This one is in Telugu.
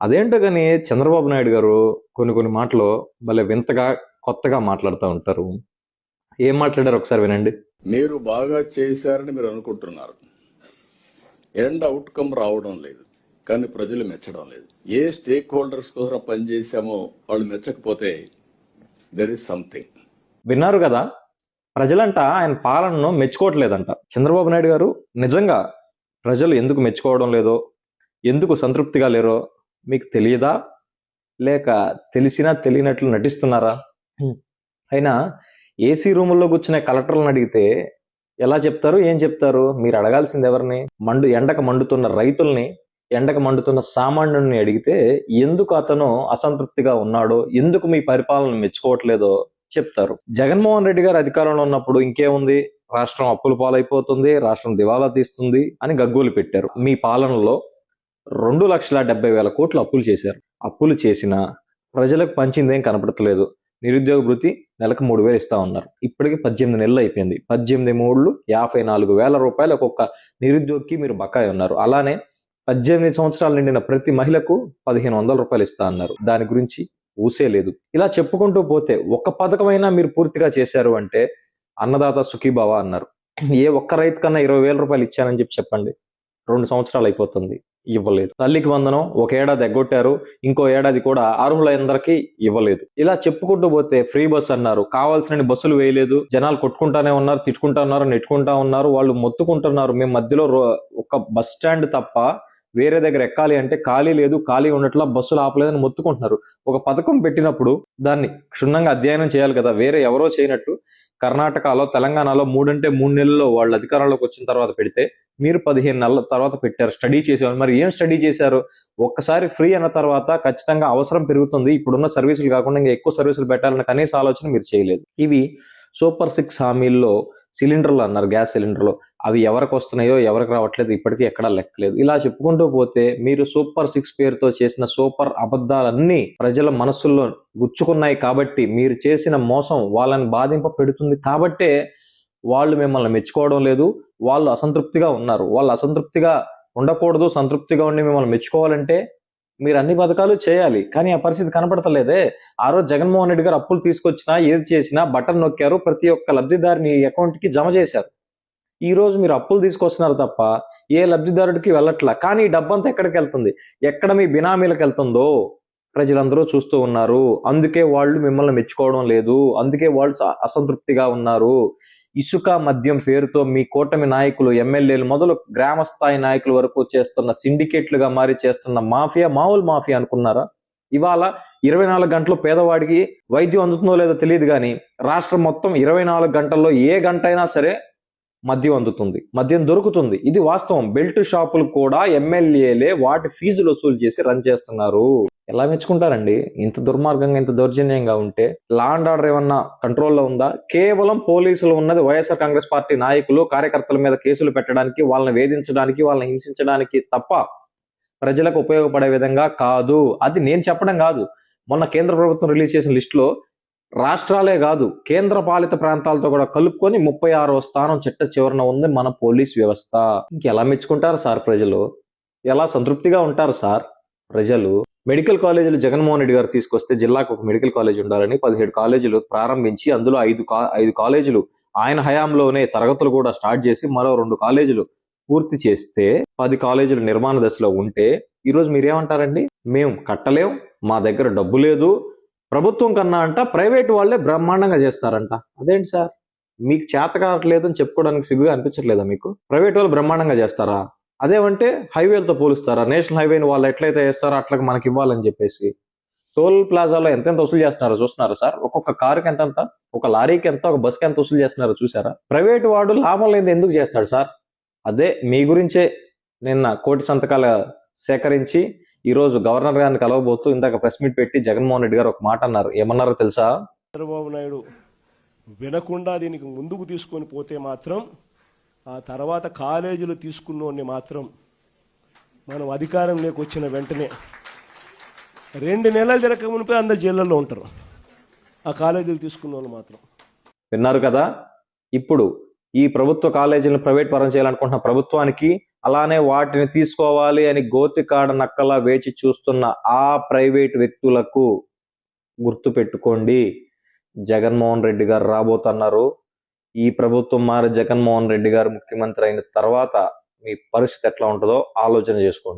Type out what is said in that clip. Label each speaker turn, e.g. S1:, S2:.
S1: అదేంటో గాని చంద్రబాబు నాయుడు గారు కొన్ని కొన్ని మాటలు భలే వింతగా, కొత్తగా మాట్లాడుతూ ఉంటారు. ఏం మాట్లాడారు ఒకసారి వినండి.
S2: మీరు బాగా చేశారని మీరు అనుకుంటున్నారు, ఎండ్ అవుట్కమ్ రావడం లేదు, కానీ ప్రజలు మెచ్చడం లేదు. ఏ స్టేక్ హోల్డర్స్ కోసం పనిచేశామో వాళ్ళు మెచ్చకపోతే దెర్ ఇస్ సంథింగ్.
S1: విన్నారు కదా, ప్రజలంట ఆయన పాలనను మెచ్చుకోవట్లేదంట. చంద్రబాబు నాయుడు గారు నిజంగా ప్రజలు ఎందుకు మెచ్చుకోవడం లేదో, ఎందుకు సంతృప్తిగా లేరో మీకు తెలియదా, లేక తెలిసినా తెలియనట్లు నటిస్తున్నారా? అయినా ఏసీ రూముల్లో కూర్చునే కలెక్టర్లను అడిగితే ఎలా చెప్తారు, ఏం చెప్తారు? మీరు అడగాల్సింది ఎవరిని? ఎండకు మండుతున్న రైతుల్ని, ఎండకు మండుతున్న సామాన్యుడిని అడిగితే ఎందుకు అతను అసంతృప్తిగా ఉన్నాడో, ఎందుకు మీ పరిపాలన మెచ్చుకోవట్లేదో చెప్తారు. జగన్మోహన్ రెడ్డి గారు అధికారంలో ఉన్నప్పుడు ఇంకేముంది, రాష్ట్రం అప్పుల పాలైపోతుంది, రాష్ట్రం దివాలా తీస్తుంది అని గగ్గోలు పెట్టారు. మీ పాలనలో 2,70,000 కోట్లు అప్పులు చేశారు. అప్పులు చేసినా ప్రజలకు పంచిందేం కనపడతలేదు. నిరుద్యోగ భృతి నెలకు 3,000 ఇస్తా ఉన్నారు. ఇప్పటికి 18 నెలలు అయిపోయింది. 18 మూడులు 54,000 రూపాయలు ఒక్కొక్క నిరుద్యోగికి మీరు బకాయి ఉన్నారు. అలానే 18 సంవత్సరాలు నిండిన ప్రతి మహిళకు 1,500 రూపాయలు ఇస్తా అన్నారు. దాని గురించి ఊసే లేదు. ఇలా చెప్పుకుంటూ పోతే ఒక్క పథకమైనా మీరు పూర్తిగా చేశారు అంటే అన్నదాత సుఖీభావ అన్నారు. ఏ ఒక్క రైతు కన్నా 20,000 రూపాయలు ఇచ్చానని చెప్పండి. 2 సంవత్సరాలు అయిపోతుంది, ఇవ్వలేదు. తల్లికి వందనం ఒక ఏడాది ఎగ్గొట్టారు, ఇంకో ఏడాది కూడా అర్హులందరికీ ఇవ్వలేదు. ఇలా చెప్పుకుంటూ పోతే ఫ్రీ బస్ అన్నారు, కావాల్సిన బస్సులు వేయలేదు. జనాలు కొట్టుకుంటానే ఉన్నారు, తిట్టుకుంటా ఉన్నారు, నెట్టుకుంటా ఉన్నారు, వాళ్ళు మొత్తుకుంటున్నారు. మేము మధ్యలో ఒక బస్ స్టాండ్ తప్ప వేరే దగ్గర ఎక్కాలి అంటే ఖాళీ లేదు, ఖాళీ ఉన్నట్లా బస్సులు ఆపలేదని మొత్తుకుంటున్నారు. ఒక పథకం పెట్టినప్పుడు దాన్ని క్షుణ్ణంగా అధ్యయనం చేయాలి కదా, వేరే ఎవరో చేయనట్టు. కర్ణాటకలో, తెలంగాణలో 3 అంటే 3 నెలల్లో వాళ్ళు అధికారంలోకి వచ్చిన తర్వాత పెడితే మీరు 15 నెలల తర్వాత పెట్టారు. స్టడీ చేసేవాళ్ళు. మరి ఏం స్టడీ చేశారు? ఒక్కసారి ఫ్రీ అన్న తర్వాత ఖచ్చితంగా అవసరం పెరుగుతుంది, ఇప్పుడున్న సర్వీసులు కాకుండా ఇంకా ఎక్కువ సర్వీసులు పెట్టాలన్న కనీస ఆలోచన మీరు చేయలేదు. ఇవి సూపర్ 6 హామీల్లో సిలిండర్లు అన్నారు, గ్యాస్ సిలిండర్లు. అవి ఎవరికి వస్తున్నాయో ఎవరికి రావట్లేదు, ఇప్పటికీ ఎక్కడా లెక్కలేదు. ఇలా చెప్పుకుంటూ పోతే మీరు సూపర్ 6 పేరుతో చేసిన సూపర్ అబద్ధాలన్నీ ప్రజల మనస్సుల్లో గుచ్చుకున్నాయి. కాబట్టి మీరు చేసిన మోసం వాళ్ళని బాధింప పెడుతుంది. కాబట్టే వాళ్ళు మిమ్మల్ని మెచ్చుకోవడం లేదు, వాళ్ళు అసంతృప్తిగా ఉన్నారు. వాళ్ళు అసంతృప్తిగా ఉండకూడదు, సంతృప్తిగా ఉండి మిమ్మల్ని మెచ్చుకోవాలంటే మీరు అన్ని పథకాలు చేయాలి. కానీ ఆ పరిస్థితి కనపడతలేదే. ఆ రోజు జగన్మోహన్ రెడ్డి గారు అప్పులు తీసుకొచ్చినా, ఏది చేసినా బటన్ నొక్కారు, ప్రతి ఒక్క లబ్ధిదారుని అకౌంట్కి జమ చేశారు. ఈ రోజు మీరు అప్పులు తీసుకొస్తున్నారు తప్ప ఏ లబ్ధిదారుడికి వెళ్ళట్లా. కానీ ఈ డబ్బంతా ఎక్కడికి వెళ్తుంది, ఎక్కడ మీ బినామీలకు వెళ్తుందో ప్రజలందరూ చూస్తూ ఉన్నారు. అందుకే వాళ్ళు మిమ్మల్ని మెచ్చుకోవడం లేదు, అందుకే వాళ్ళు అసంతృప్తిగా ఉన్నారు. ఇసుక మద్యం పేరుతో మీ కూటమి నాయకులు, ఎమ్మెల్యేలు మొదలు గ్రామ స్థాయి నాయకుల వరకు చేస్తున్న సిండికేట్లుగా మారి చేస్తున్న మాఫియా మామూలు మాఫియా అనుకున్నారా? ఇవాళ 24 గంటలు పేదవాడికి వైద్యం అందుతుందో లేదో తెలియదు, కానీ రాష్ట్రం మొత్తం 24 గంటల్లో ఏ గంట అయినా సరే మద్యం అందుతుంది, మద్యం దొరుకుతుంది. ఇది వాస్తవం. బెల్ట్ షాపులు కూడా ఎమ్మెల్యేలే వాటి ఫీజులు వసూలు చేసి రన్ చేస్తున్నారు. ఎలా మెచ్చుకుంటారండి ఇంత దుర్మార్గంగా, ఇంత దౌర్జన్యంగా ఉంటే? లా అండ్ ఆర్డర్ ఏమన్నా కంట్రోల్లో ఉందా? కేవలం పోలీసులు ఉన్నది వైఎస్ఆర్ కాంగ్రెస్ పార్టీ నాయకులు, కార్యకర్తల మీద కేసులు పెట్టడానికి, వాళ్ళని వేధించడానికి, వాళ్ళని హింసించడానికి తప్ప ప్రజలకు ఉపయోగపడే విధంగా కాదు. అది నేను చెప్పడం కాదు, మొన్న కేంద్ర ప్రభుత్వం రిలీజ్ చేసిన లిస్టులో రాష్ట్రాలే కాదు కేంద్ర పాలిత ప్రాంతాలతో కూడా కలుపుకొని 36వ స్థానం చిట్ట చివరన ఉంది మన పోలీస్ వ్యవస్థ. ఇంకెలా మెచ్చుకుంటారు సార్ ప్రజలు? ఎలా సంతృప్తిగా ఉంటారు సార్ ప్రజలు? మెడికల్ కాలేజీలు జగన్మోహన్ రెడ్డి గారు తీసుకొస్తే జిల్లాకు ఒక మెడికల్ కాలేజ్ ఉండాలని 17 కాలేజీలు ప్రారంభించి అందులో 5 కాలేజీలు ఆయన హయాంలోనే తరగతులు కూడా స్టార్ట్ చేసి మరో 2 కాలేజీలు పూర్తి చేస్తే 10 కాలేజీలు నిర్మాణ దశలో ఉంటే ఈరోజు మీరేమంటారండి? మేము కట్టలేం, మా దగ్గర డబ్బు లేదు, ప్రభుత్వం కన్నా అంట ప్రైవేట్ వాళ్ళే బ్రహ్మాండంగా చేస్తారంట. అదేంటి సార్, మీకు చేత కావట్లేదని చెప్పుకోవడానికి సిగ్గుగా అనిపించట్లేదా మీకు? ప్రైవేట్ వాళ్ళు బ్రహ్మాండంగా చేస్తారా? అదేమంటే హైవేలతో పోలుస్తారా? నేషనల్ హైవేని వాళ్ళు ఎట్లయితే చేస్తారో అట్లా మనకి ఇవ్వాలని చెప్పేసి టోల్ ప్లాజాలో ఎంతెంత వసూలు చేస్తున్నారో చూస్తున్నారా సార్? ఒక్కొక్క కారుకి ఎంతంత, ఒక లారీకి ఎంత, ఒక బస్కి ఎంత వసూలు చేస్తున్నారో చూసారా? ప్రైవేట్ వాడు లాభం లేని ఎందుకు చేస్తాడు సార్? అదే మీ గురించే నిన్న 1 కోటి సంతకాలు సేకరించి ఈరోజు గవర్నర్ గారిని కలవబోతూ ఇందాక ప్రెస్ మీట్ పెట్టి జగన్మోహన్ రెడ్డి గారు ఒక మాట అన్నారు. ఏమన్నారో తెలుసా?
S3: చంద్రబాబు నాయుడు వినకుండా దీనికి ముందుకు తీసుకొని పోతే మాత్రం, ఆ తర్వాత కాలేజీలు తీసుకున్నోడిని మాత్రం మనం అధికారంలోకి వచ్చిన వెంటనే 2 నెలలు తిరగక మునిపే అందరు జైళ్ళల్లో ఉంటారు, ఆ కాలేజీలు తీసుకున్న వాళ్ళు మాత్రం.
S1: విన్నారు కదా? ఇప్పుడు ఈ ప్రభుత్వ కాలేజీలను ప్రైవేట్ పరం చేయాలనుకుంటున్న ప్రభుత్వానికి అలానే వాటిని తీసుకోవాలి అని గోతికాడ నక్కలా వేచి చూస్తున్న ఆ ప్రైవేట్ వ్యక్తులకు గుర్తు పెట్టుకోండి, జగన్మోహన్ రెడ్డి గారు రాబోతున్నారు. ఈ ప్రభుత్వం మారి జగన్మోహన్ రెడ్డి గారు ముఖ్యమంత్రి అయిన తర్వాత మీ పరిస్థితి ఎట్లా ఉంటుందో ఆలోచన చేసుకోండి.